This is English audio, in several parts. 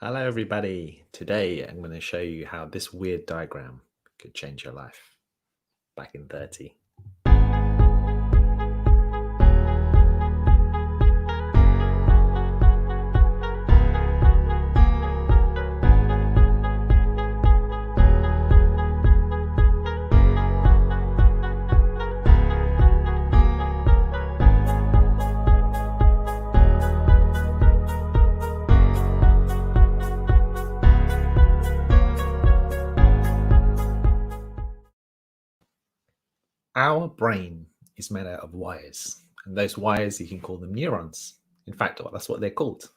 Hello everybody. Today I'm going to show you how this weird diagram could change your life. Back in 30. Our brain is made out of wires, and those wires, you can call them neurons. In fact, that's what they're called.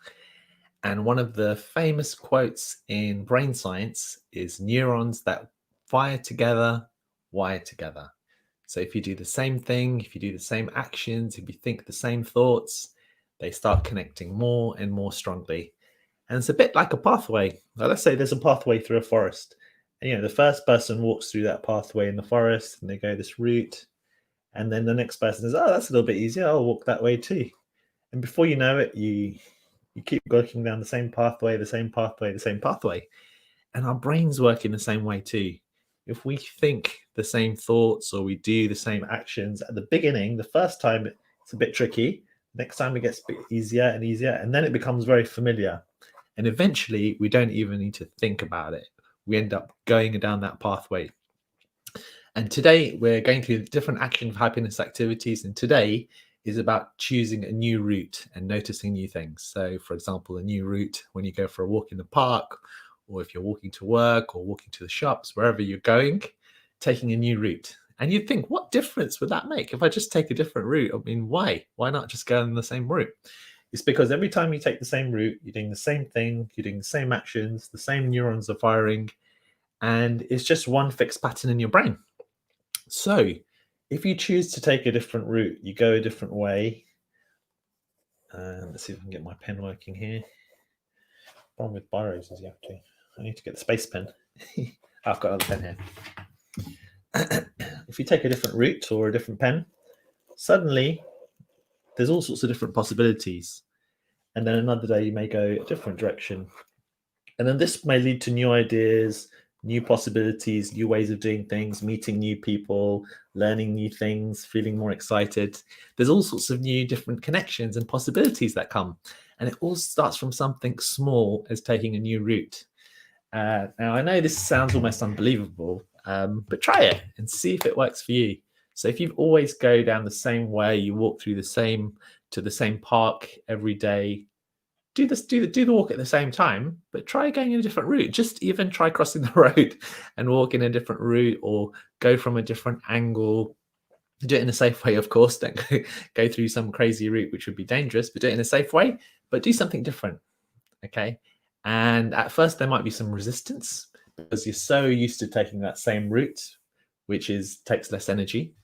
And one of the famous quotes in brain science is neurons that fire together, wire together. So if you do the same thing, if you do the same actions, if you think the same thoughts, they start connecting more and more strongly. And it's a bit like a pathway. Now, let's say there's a pathway through a forest. And, the first person walks through that pathway in the forest and they go this route. And then the next person says, oh, that's a little bit easier. I'll walk that way too. And before you know it, you keep walking down the same pathway, the same pathway, the same pathway. And our brains work in the same way too. If we think the same thoughts or we do the same actions at the beginning, the first time it's a bit tricky. Next time it gets a bit easier and easier. And then it becomes very familiar. And eventually we don't even need to think about it. We end up going down that pathway. And today we're going through different action of happiness activities. And today is about choosing a new route and noticing new things. So for example, a new route when you go for a walk in the park, or if you're walking to work or walking to the shops, wherever you're going, taking a new route. And you'd think, what difference would that make if I just take a different route? I mean, why? Why not just go on the same route? It's because every time you take the same route, you're doing the same thing, you're doing the same actions, the same neurons are firing, and it's just one fixed pattern in your brain. So if you choose to take a different route, you go a different way. Let's see if I can get my pen working here. Problem with biros is I need to get the space pen. I've got another pen here. If you take a different route or a different pen, suddenly there's all sorts of different possibilities. And then another day you may go a different direction. And then this may lead to new ideas, new possibilities, new ways of doing things, meeting new people, learning new things, feeling more excited. There's all sorts of new different connections and possibilities that come. And it all starts from something small as taking a new route. Now, I know this sounds almost unbelievable, but try it and see if it works for you. So if you always go down the same way, you walk through the same park every day, do the walk at the same time, but try going in a different route. Just even try crossing the road and walk in a different route, or go from a different angle. Do it in a safe way, of course. Don't go through some crazy route, which would be dangerous, but do it in a safe way, but do something different. Okay. And at first there might be some resistance because you're so used to taking that same route, which takes less energy.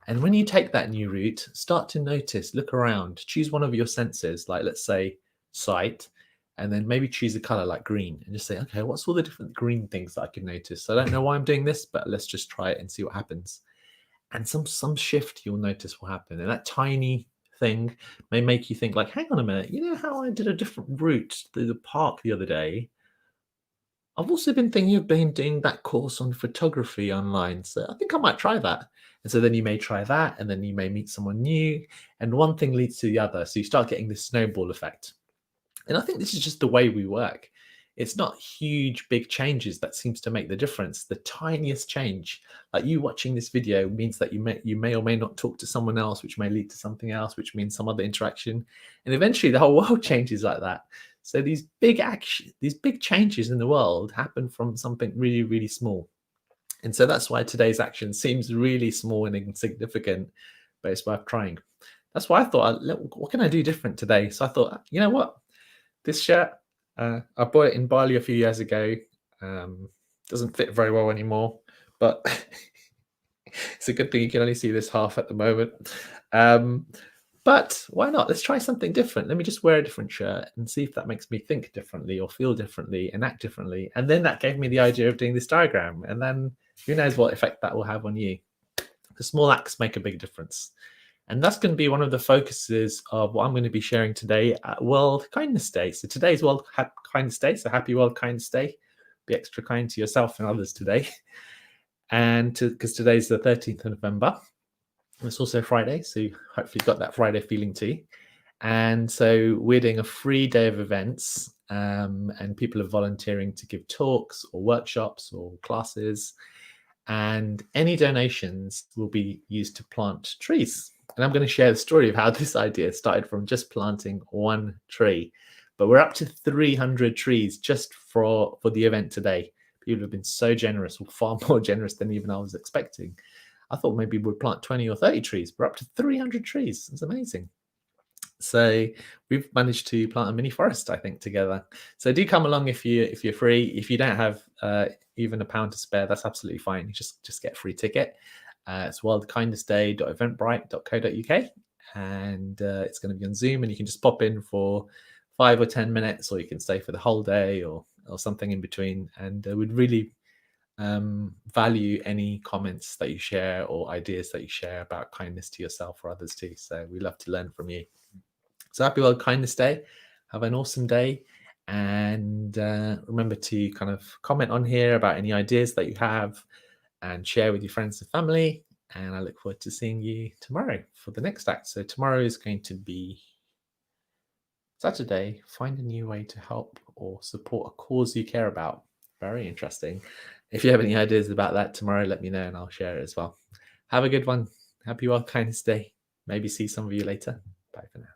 And when you take that new route, start to notice, look around, choose one of your senses, like let's say sight, and then maybe choose a color like green and just say, okay, what's all the different green things that I can notice? I don't know why I'm doing this, but let's just try it and see what happens. And some shift you'll notice will happen. And that tiny thing may make you think like, hang on a minute, you know how I did a different route through the park the other day? I've also been thinking of doing that course on photography online. So I think I might try that. And so then you may try that, and then you may meet someone new, and one thing leads to the other. So you start getting this snowball effect. And I think this is just the way we work. It's not huge, big changes that seems to make the difference. The tiniest change, like you watching this video, means that you may or may not talk to someone else, which may lead to something else, which means some other interaction. And eventually the whole world changes like that. So these big changes in the world happen from something really, really small. And so that's why today's action seems really small and insignificant, but it's worth trying. That's why I thought, what can I do different today? So I thought, you know what? This shirt, I bought it in Bali a few years ago. Doesn't fit very well anymore, but it's a good thing you can only see this half at the moment. But why not? Let's try something different. Let me just wear a different shirt and see if that makes me think differently or feel differently and act differently. And then that gave me the idea of doing this diagram. And then who knows what effect that will have on you. The small acts make a big difference. And that's going to be one of the focuses of what I'm going to be sharing today at World Kindness Day. So today's World Kindness Day. So happy World Kindness Day. Be extra kind to yourself and others today. And because today's the 13th of November. It's also Friday. So hopefully you've got that Friday feeling too. And so we're doing a free day of events, and people are volunteering to give talks or workshops or classes. And any donations will be used to plant trees. And I'm going to share the story of how this idea started from just planting one tree. But we're up to 300 trees just for the event today. People have been so generous, far more generous than even I was expecting. I thought maybe we'd plant 20 or 30 trees. We're up to 300 trees. It's amazing. So we've managed to plant a mini forest, I think, together. So do come along if you're free. If you don't have even £1 to spare, that's absolutely fine. You just get a free ticket. It's worldkindnessday.eventbrite.co.uk, and it's going to be on Zoom, and you can just pop in for 5 or 10 minutes, or you can stay for the whole day, or something in between. And we'd really value any comments that you share or ideas that you share about kindness to yourself or others too. So we love to learn from you. So happy World Kindness Day. Have an awesome day. And remember to kind of comment on here about any ideas that you have and share with your friends and family. And I look forward to seeing you tomorrow for the next act. So tomorrow is going to be Saturday. Find a new way to help or support a cause you care about. Very interesting. If you have any ideas about that tomorrow, let me know and I'll share it as well. Have a good one. Happy World Kindness Day. Maybe see some of you later. Bye for now.